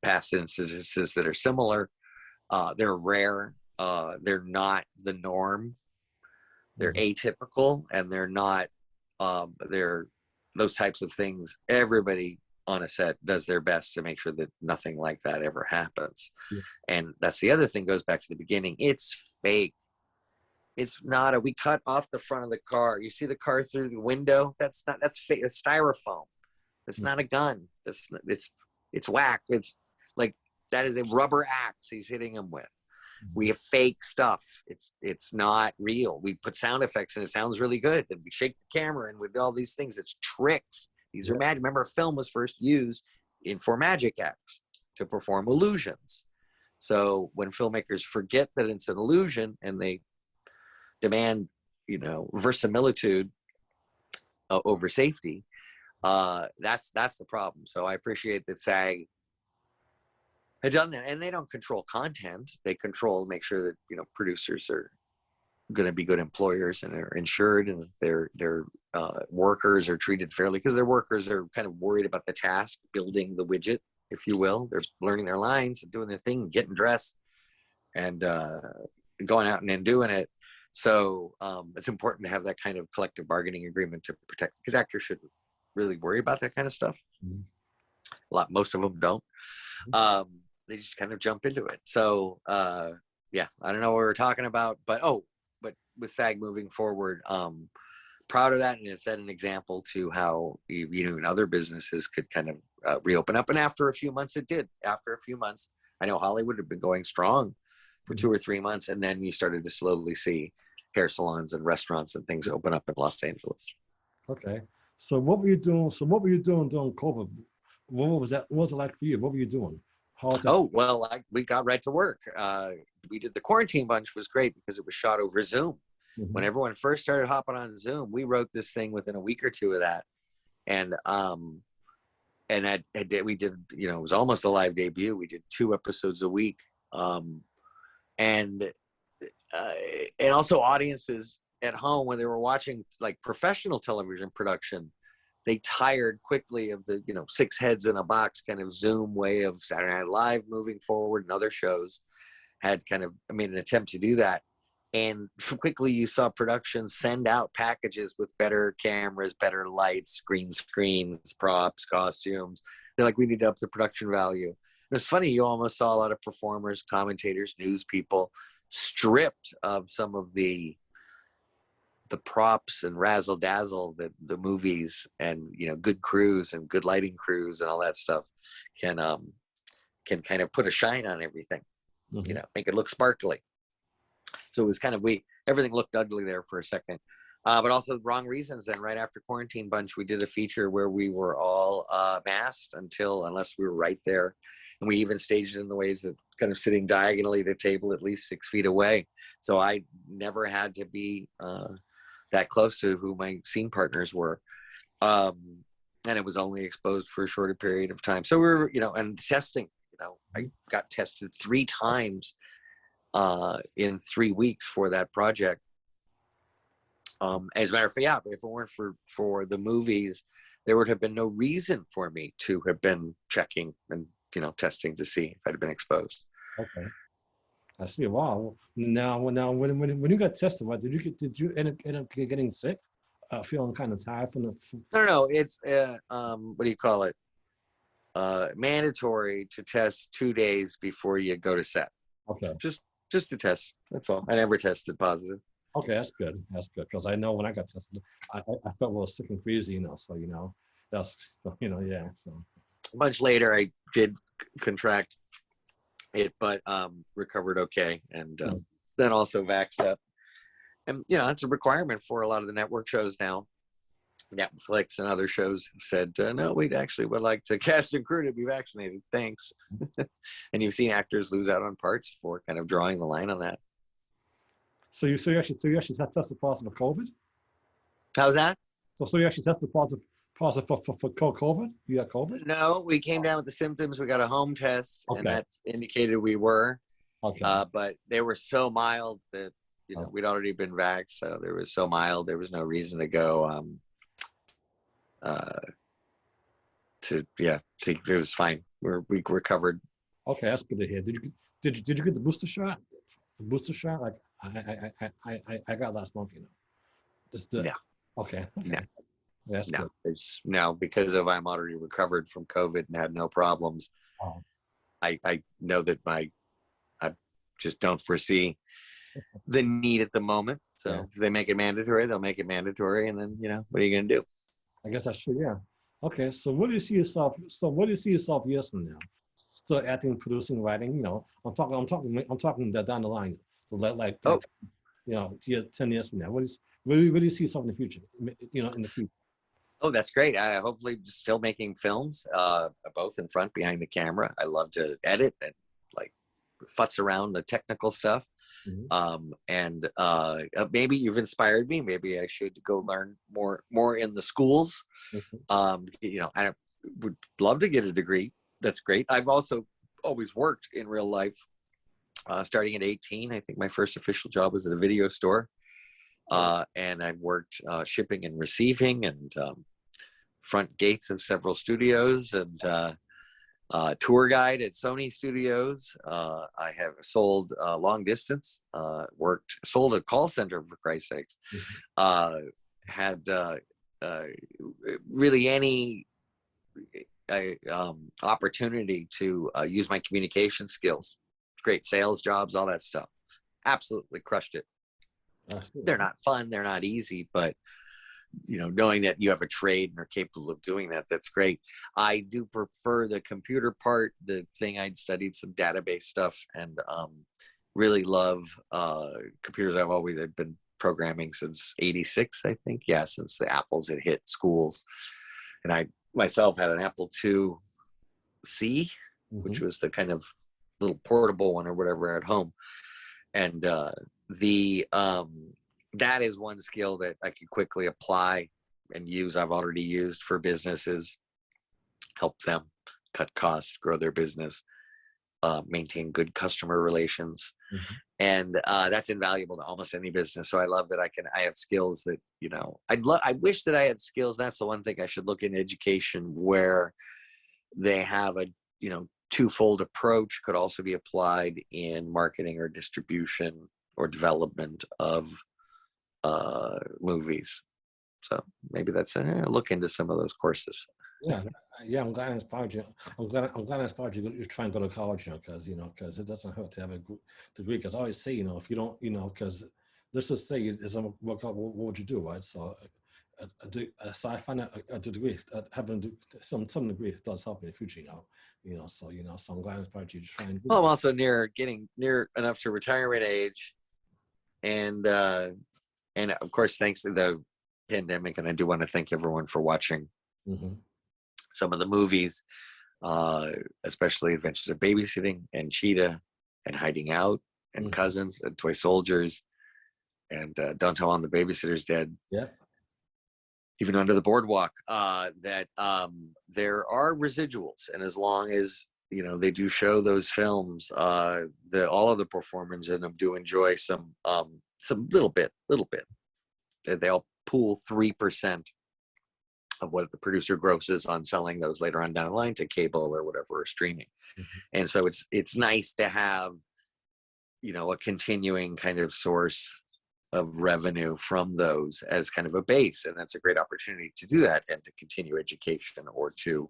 past instances that are similar. They're rare. They're not the norm. They're atypical, and they're not, they're those types of things. Everybody on a set does their best to make sure that nothing like that ever happens. Yeah. And that's the other thing, goes back to the beginning. It's fake. It's not we cut off the front of the car. You see the car through the window. That's fake. It's styrofoam. It's not a gun. It's whack. It's like, that is a rubber axe he's hitting him with. We have fake stuff. It's not real. We put sound effects and it sounds really good. And we shake the camera and we do all these things. It's tricks. These are magic. Remember, film was first used for magic acts to perform illusions. So when filmmakers forget that it's an illusion and they demand, you know, verisimilitude over safety, that's the problem. So I appreciate that SAG had done that, and they don't control content. They make sure that, you know, producers are going to be good employers and are insured, and their workers are treated fairly, because their workers are kind of worried about the task, building the widget, if you will. They're learning their lines and doing their thing, getting dressed, and going out and then doing it. So it's important to have that kind of collective bargaining agreement to protect, because actors shouldn't really worry about that kind of stuff. Most of them don't. They just kind of jump into it. So yeah, I don't know what we're talking about, but with SAG moving forward, proud of that, and it set an example to how, you know, in other businesses could kind of reopen up. And after a few months, it did. After a few months, I know Hollywood had been going strong for 2 or 3 months, and then you started to slowly see hair salons and restaurants and things open up in Los Angeles. Okay. So what were you doing? During COVID? What was that? What was it like for you? What were you doing? We got right to work. We did the Quarantine Bunch. Was great because it was shot over Zoom. When everyone first started hopping on Zoom, we wrote this thing within a week or two of that, and we did, you know, it was almost a live debut. We did 2 episodes a week, and also audiences at home, when they were watching like professional television production, they tired quickly of the, you know, 6 heads in a box kind of Zoom way of Saturday Night Live moving forward, and other shows had kind of made an attempt to do that. And quickly you saw productions send out packages with better cameras, better lights, green screens, props, costumes. They're like, we need to up the production value. And it's funny, you almost saw a lot of performers, commentators, news people stripped of some of the props and razzle dazzle that the movies and, you know, good crews and good lighting crews and all that stuff can kind of put a shine on everything, you know, make it look sparkly. So it was kind of, everything looked ugly there for a second, but also the wrong reasons. Then right after Quarantine Bunch, we did a feature where we were all masked unless we were right there. And we even staged it in the ways that kind of sitting diagonally at a table at least 6 feet away. So I never had to be that close to who my scene partners were. And it was only exposed for a shorter period of time. So we were, you know, and testing, you know, I got tested 3 times in 3 weeks for that project. As a matter of fact, if it weren't for the movies, there would have been no reason for me to have been checking and, you know, testing to see if I'd have been exposed. Okay. I see. Wow. Now, when you got tested, what did you end up getting sick? Feeling kind of tired from the. No. It's what do you call it? Mandatory to test 2 days before you go to set. Okay. Just to test. That's all. I never tested positive. Okay, that's good. That's good, because I know when I got tested, I felt a little sick and queasy, you know. So, you know, that's, you know, yeah. So much later, I did contract it, but recovered okay, and then also vaxxed up. And, you know, that's a requirement for a lot of the network shows now. Netflix and other shows have said, no, we actually would like the cast and crew to be vaccinated. Thanks. And you've seen actors lose out on parts for kind of drawing the line on that. So you actually tested positive for COVID? How's that? So you actually tested positive for COVID? You got COVID? No, we came down with the symptoms. We got a home test, and Okay. that indicated we were. Okay. But they were so mild that Oh. we'd already been vaxxed, so they were so mild there was no reason to go. See, it was fine. We recovered. Okay, that's good to hear. Did you get the booster shot? The booster shot, like I got last month. Just the No. Okay. No. That's No, good. there's no, because I'm already recovered from COVID and had no problems. Oh. I know that I just don't foresee the need at the moment. So Yeah. if they make it mandatory, they'll make it mandatory, and then what are you gonna do? I guess that's true. Yeah. Okay. So what do you see yourself? Years from now? Still acting, producing, writing. I'm talking that down the line. Like Oh. 10 years from now. Where do you see yourself in the future? In the future. Oh, that's great. I hopefully still making films, both in front, behind the camera. I love to edit and like futz around the technical stuff. Mm-hmm. And maybe you've inspired me. Maybe I should go learn more in the schools. Mm-hmm. I would love to get a degree. That's great. I've also always worked in real life. Starting at 18, I think my first official job was at a video store. And I worked shipping and receiving and front gates of several studios and tour guide at Sony Studios. I have sold long distance, sold a call center, for Christ's sakes. Had really any opportunity to use my communication skills, great sales jobs, all that stuff. Absolutely crushed it. Absolutely. They're not fun, they're not easy, but knowing that you have a trade and are capable of doing that, that's great. I do prefer the computer part, the thing. I'd studied some database stuff and really love computers. I've been programming since 86, I think. Yeah, since the Apples had hit schools. And I myself had an Apple IIc, Mm-hmm. which was the kind of little portable one or whatever at home. And that is one skill that I could quickly apply and use. I've already used for businesses, help them cut costs, grow their business, maintain good customer relations. Mm-hmm. And that's invaluable to almost any business. So I love that I have skills that, I wish that I had skills. That's the one thing I should look in education, where they have a, twofold approach, could also be applied in marketing or distribution or development of movies. So maybe that's look into some of those courses. Yeah, I'm glad I inspired you. I'm glad I inspired you. You try and go to college, because it doesn't hurt to have a degree. Because I always say, if you don't, because let's just say it doesn't work out, what would you do, right? So, so I find that a degree, having some degree, does help in the future, So I'm glad I inspired you to try and do. Well, I'm also getting near enough to retirement age, and of course, thanks to the pandemic, and I do want to thank everyone for watching. Mm-hmm. Some of the movies, especially Adventures of Babysitting and Cheetah and Hiding Out and Mm-hmm. Cousins and Toy Soldiers and Don't Tell On the Babysitter's Dead. Yeah. Even Under the Boardwalk, that there are residuals. And as long as, they do show those films, all of the performers in them do enjoy some little bit. They'll pool 3% of what the producer grosses on selling those later on down the line to cable or whatever, or streaming. Mm-hmm. And so it's nice to have, a continuing kind of source of revenue from those as kind of a base. And that's a great opportunity to do that and to continue education, or to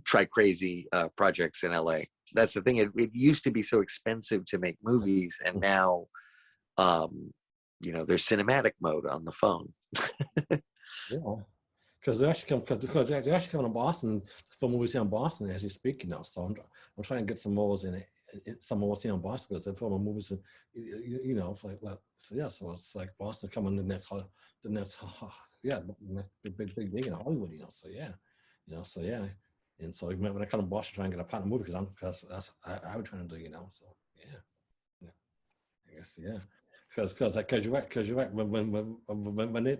try crazy projects in LA. That's the thing. It used to be so expensive to make movies, and now there's cinematic mode on the phone. Yeah, because they're actually coming to Boston for movies here in Boston as you speak. So I'm trying to get some roles in it. Some roles here in Boston, because they're filming movies. It's like so yeah. So it's like Boston's coming the next big thing in Hollywood. So yeah, so yeah. And so when I come to Boston, try and get a partner movie, because I was trying to do. So yeah. I guess, yeah. Because you're right. When they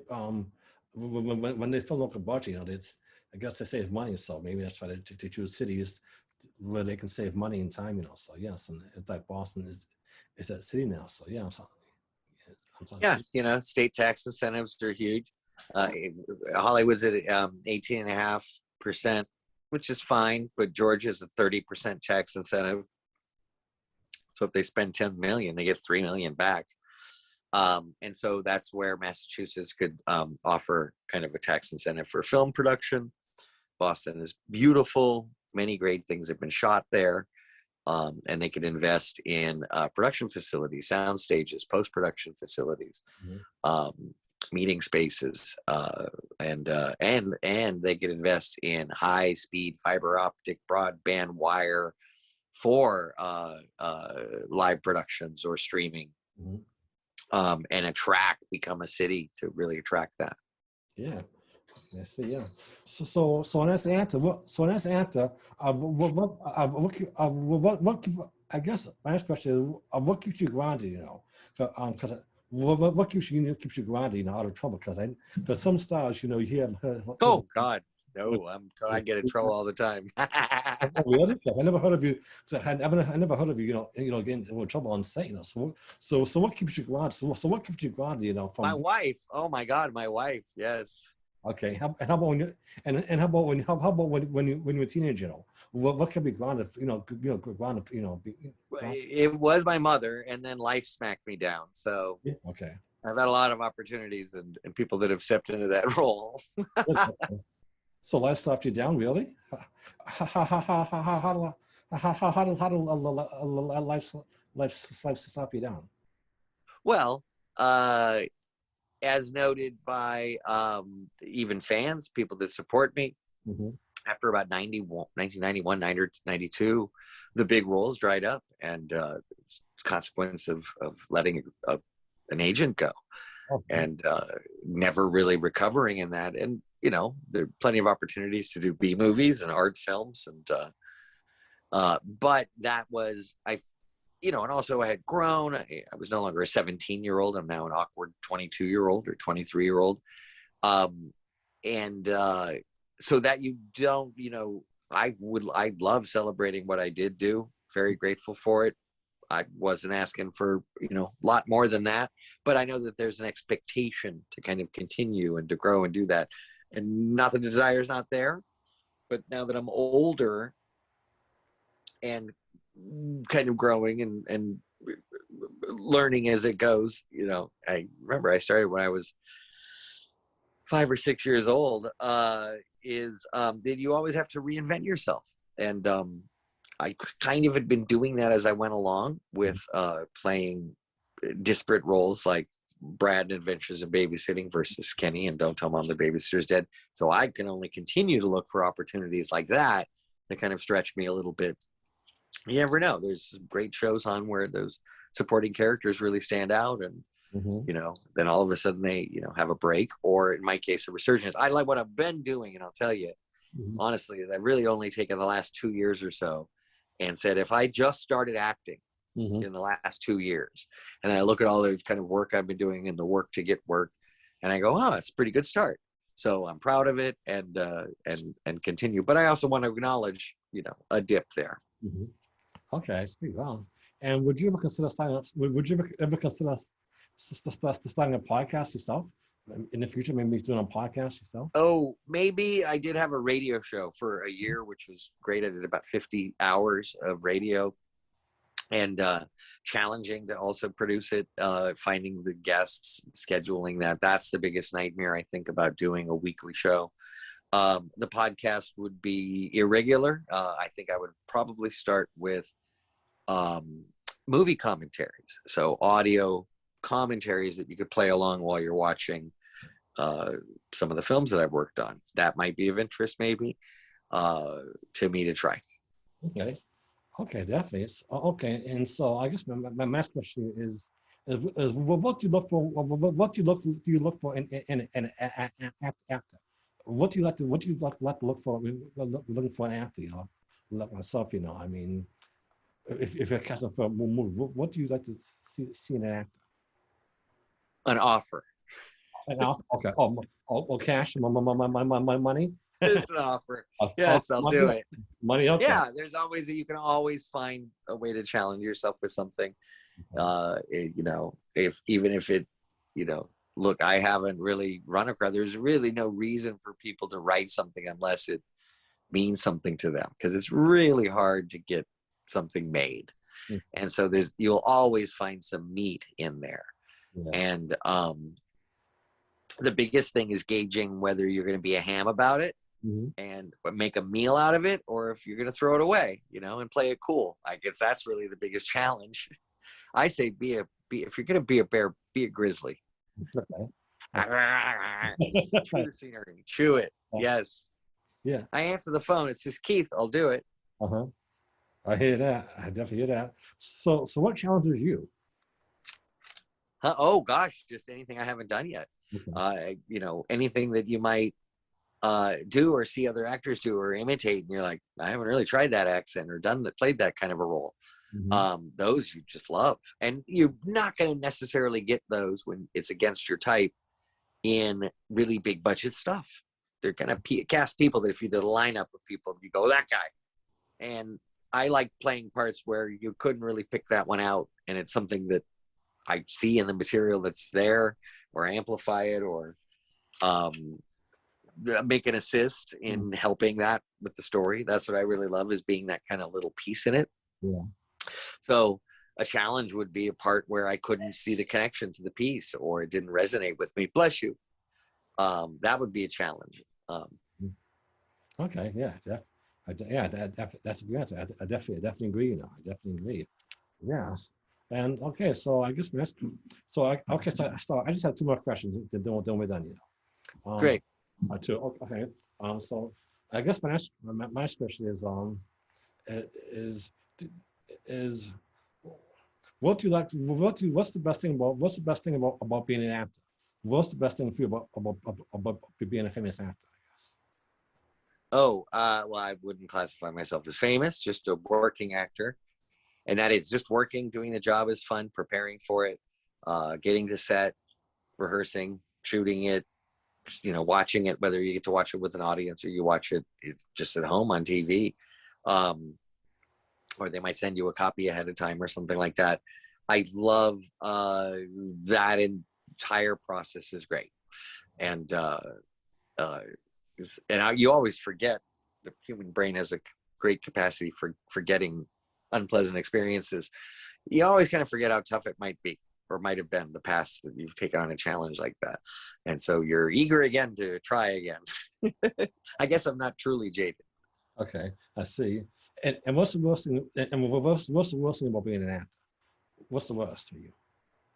when they film local budget, it's I guess they save money, so maybe that's why they choose cities where they can save money and time, So yes, and it's like Boston is that city now, so yeah. Yeah, state tax incentives are huge. Hollywood's at 18.5%, which is fine, but Georgia's a 30% tax incentive. So if they spend 10 million, they get 3 million back. And so that's where Massachusetts could offer kind of a tax incentive for film production. Boston is beautiful. Many great things have been shot there. And they could invest in production facilities, sound stages, post-production facilities, meeting spaces, and they could invest in high-speed fiber optic broadband wire for live productions or streaming, and become a city to really attract that. Yeah. I see. Yeah. So in that answer, what I guess my next question is, what keeps you grounded? Because what keeps you grounded? Out of trouble? Because some styles, you have heard. Oh God, no! I get in trouble all the time. Really? Because I never heard of you. I never heard of you. Getting in trouble on set. So what keeps you grounded? So what keeps you grounded? From my wife. Oh my God, my wife. Yes. Okay. How about when you when you were a teenager? What can be grounded? Grounded. It was my mother, and then life smacked me down. So okay. I've had a lot of opportunities and people that have stepped into that role. So life slapped you down, really? How life slap you down? Well, as noted by even fans, people that support me, after about 1991, 92, the big roles dried up, and consequence of letting an agent go, and never really recovering in that. And there are plenty of opportunities to do B movies and art films, and but that was and also I had grown. I was no longer a 17-year-old. I'm now an awkward 22-year-old or 23-year-old. So that you don't, I love celebrating what I did do. Very grateful for it. I wasn't asking for, a lot more than that, but I know that there's an expectation to kind of continue and to grow and do that. And not that the desire is not there, but now that I'm older and kind of growing and learning as it goes, I remember I started when I was 5 or 6 years old, that you always have to reinvent yourself. And I kind of had been doing that as I went along with playing disparate roles like Brad in Adventures in Babysitting versus Kenny and Don't Tell Mom the Babysitter's Dead. So I can only continue to look for opportunities like that kind of stretch me a little bit. You never know. There's some great shows on where those supporting characters really stand out, and then all of a sudden they have a break, or in my case a resurgence. I like what I've been doing, and I'll tell you honestly, I've really only taken the last 2 years or so and said, if I just started acting in the last 2 years, and then I look at all the kind of work I've been doing and the work to get work, and I go, oh, it's a pretty good start. So I'm proud of it, and continue. But I also want to acknowledge a dip there. Okay, I see. Wow. And would you ever consider starting starting a podcast yourself in the future? Maybe doing a podcast yourself? Oh, maybe. I did have a radio show for a year, which was great. I did about 50 hours of radio, and challenging to also produce it, finding the guests, scheduling that. That's the biggest nightmare, I think, about doing a weekly show. The podcast would be irregular. I think I would probably start with movie commentaries. So audio commentaries that you could play along while you're watching some of the films that I've worked on. That might be of interest, maybe, to me to try. Okay, definitely. Okay, and so I guess my next question is what do you look for? What do you look for in after? What do you like to look for? Looking for an actor, like myself, I mean, if you're casting for a movie, what do you like to see in an actor? An offer. Okay. Cash, my money. Just an offer. Yes, I'll do it. Money. Okay. Yeah, you can always find a way to challenge yourself with something. Even if it, look, I haven't really run across, there's really no reason for people to write something unless it means something to them, because it's really hard to get something made. And so you'll always find some meat in there. Yeah. And the biggest thing is gauging whether you're going to be a ham about it and make a meal out of it, or if you're going to throw it away, and play it cool. I guess that's really the biggest challenge. I say if you're going to be a bear, be a grizzly. Chew the scenery. Chew it. Yes. Yeah. I answer the phone. It says, Keith, I'll do it. I hear that. I definitely hear that. So what challenges you? Oh gosh, just anything I haven't done yet. Anything that you might do or see other actors do or imitate, and you're like, I haven't really tried that accent or played that kind of a role. Those you just love, and you're not going to necessarily get those when it's against your type in really big budget stuff. They're going to cast people that if you did a lineup of people, you go, that guy. And I like playing parts where you couldn't really pick that one out, and it's something that I see in the material that's there, or amplify it, or make an assist in helping that with the story. That's what I really love, is being that kind of little piece in it. Yeah. So a challenge would be a part where I couldn't see the connection to the piece, or it didn't resonate with me. Bless you. That would be a challenge. Okay. Yeah. That's a good answer. I definitely agree. I definitely agree. Yes. And okay, so I guess so I just have two more questions. Then we're done. Great. Two. Okay. So I guess my next question is what do you like? What's the best thing about being an actor? What's the best thing for you about being a famous actor? I guess. Well, I wouldn't classify myself as famous, just a working actor. And that is just working, doing the job is fun, preparing for it, getting to set, rehearsing, shooting it, watching it, whether you get to watch it with an audience or you watch it just at home on TV. Or they might send you a copy ahead of time or something like that. I love that entire process is great. And you always forget, the human brain has a great capacity for forgetting unpleasant experiences. You always kind of forget how tough it might be, or might have been the past that you've taken on a challenge like that. And so you're eager again to try again. I guess I'm not truly jaded. Okay, I see. And what's the worst thing? And what's the worst thing about being an actor? What's the worst for you?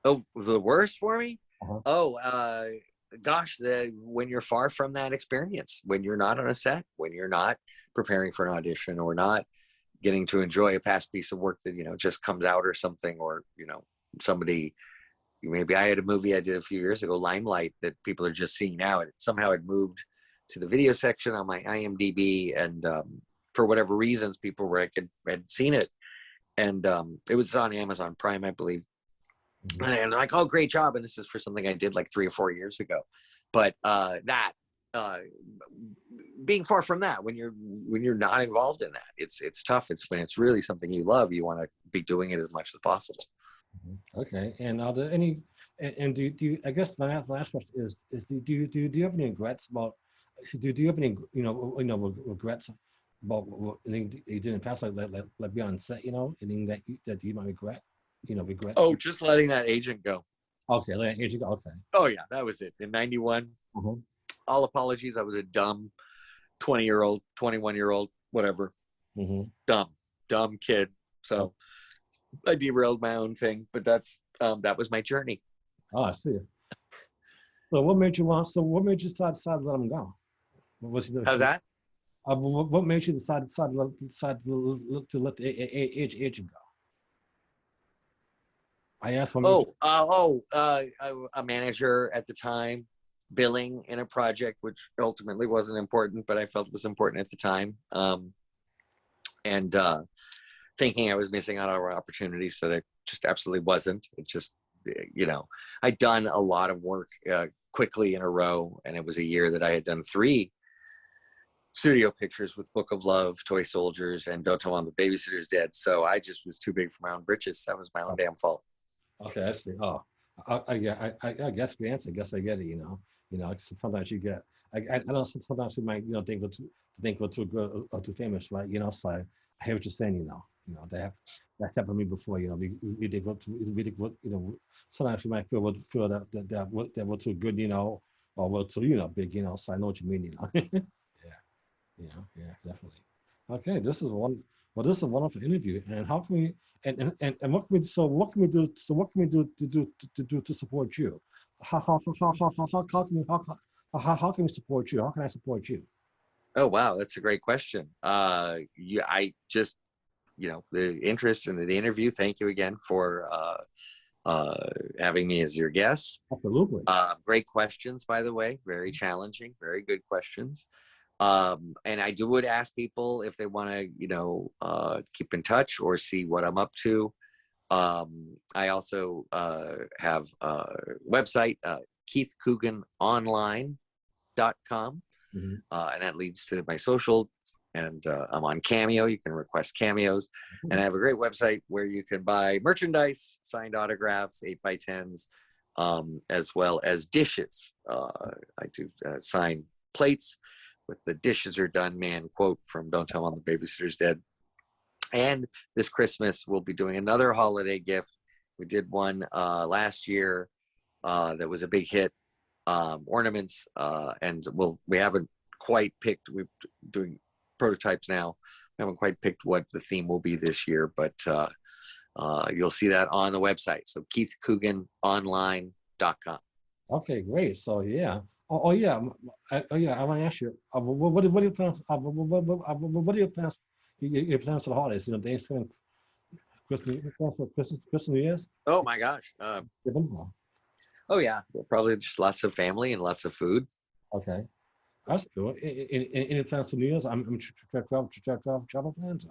Oh, the worst for me? Gosh, when you're far from that experience, when you're not on a set, when you're not preparing for an audition, or not getting to enjoy a past piece of work that just comes out or something, or somebody. Maybe I had a movie I did a few years ago, Limelight, that people are just seeing now. And somehow it moved to the video section on my IMDb, and for whatever reasons, people had seen it, and it was on Amazon Prime, I believe. And they're like, "Oh, great job!" And this is for something I did like 3 or 4 years ago. But being far from that, when you're not involved in that, it's tough. It's when it's really something you love, you want to be doing it as much as possible. Okay. And are there any? And do you? I guess my last question is do you have any regrets about? Do you have any regrets about what you did in the past, like be on set, anything that you might regret? Regret. Oh, just letting that agent go. Okay, letting that agent go. Okay. Oh yeah, that was it. In '91, all apologies. I was a dumb 20-year-old, 21-year-old, whatever. Dumb kid. So I derailed my own thing, but that was my journey. Oh, I see. So what made you decide to let him go? How's that? What made you decide to let the agent go? I asked a manager at the time, billing in a project, which ultimately wasn't important, but I felt was important at the time. And thinking I was missing out on opportunities that I just absolutely wasn't. It just you know, I'd done a lot of work quickly in a row, and it was a year that I had done 3 studio pictures with Book of Love, Toy Soldiers, and Don't Tell Mom the Babysitter's Dead. So I just was too big for my own britches. That was my own damn fault. Okay, I see. Oh, I guess the answer. I guess I get it. Sometimes you get. I know sometimes you might think we're too good or too famous, right? So I hear what you're saying. That's happened to me before. We think sometimes you might feel that we're too good, or we're too big, So I know what you mean, Yeah, definitely. Okay, this is a wonderful interview. And how can we and what can we what can we do to support you? How can we support you? How can I support you? Oh wow, that's a great question. Yeah, I just the interest in the interview. Thank you again for having me as your guest. Absolutely. Great questions, by the way. Very challenging, very good questions. And I would ask people if they want to, keep in touch or see what I'm up to. I also have a website, KeithCooganOnline.com. Mm-hmm. And that leads to my social. And I'm on Cameo. You can request cameos. Mm-hmm. And I have a great website where you can buy merchandise, signed autographs, 8x10s, as well as dishes. I do sign plates with the "dishes are done, man" quote from Don't Tell Mom the Babysitter's Dead. And this Christmas, we'll be doing another holiday gift. We did one last year that was a big hit, ornaments, and we haven't quite picked. We're doing prototypes now. We haven't quite picked what the theme will be this year, but you'll see that on the website. So KeithCooganOnline.com. Okay, great. So yeah. Yeah. I want to ask you. What are your plans? What are your plans? Your plans for the holidays? Thanksgiving, Christmas, New Year's. Oh my gosh. Oh yeah. Probably just lots of family and lots of food. Okay, that's cool. Any plans for New Year's? I'm travel plans.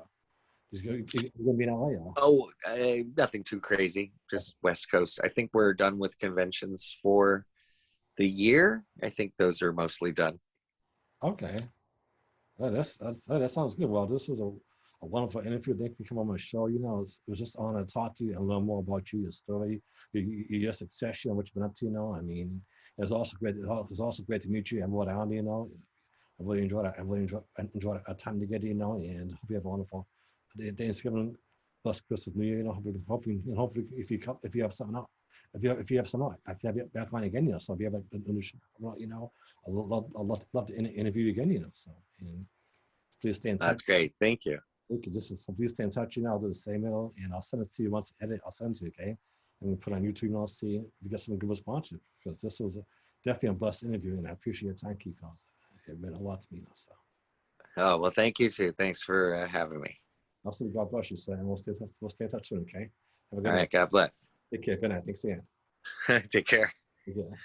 You're gonna be in LA. Oh, nothing too crazy. Just West Coast. I think we're done with conventions for the year. I think those are mostly done. Okay. That sounds good. Well, this was a wonderful interview. Thank you for coming on my show. It was just an honor to talk to you and learn more about you, your story, your success, what you've been up to. I mean, it was also great. It was also great to meet you and what I I really enjoyed it. I really enjoyed our time together, and hope you have a wonderful Thanksgiving, plus Christmas, New Year. Hopefully, if you have something up. If you have some more, I can have you back on again, So if you have a new show, I'd love to interview you again, So and please stay in touch. That's great. Thank you. Please stay in touch, I'll do the same, and I'll send it to you once I edit. I'll send it to you, okay? And we'll put it on YouTube, and see if you get some good response, because this was definitely a blessed interview, and I appreciate your time, Keith. It meant a lot to me, So. Oh well, thank you too. Thanks for having me. Absolutely, God bless you, sir, and we'll stay in touch soon, okay? Have a good All night. right, God bless. Take care. Good night. Thanks again. Take care. Take care.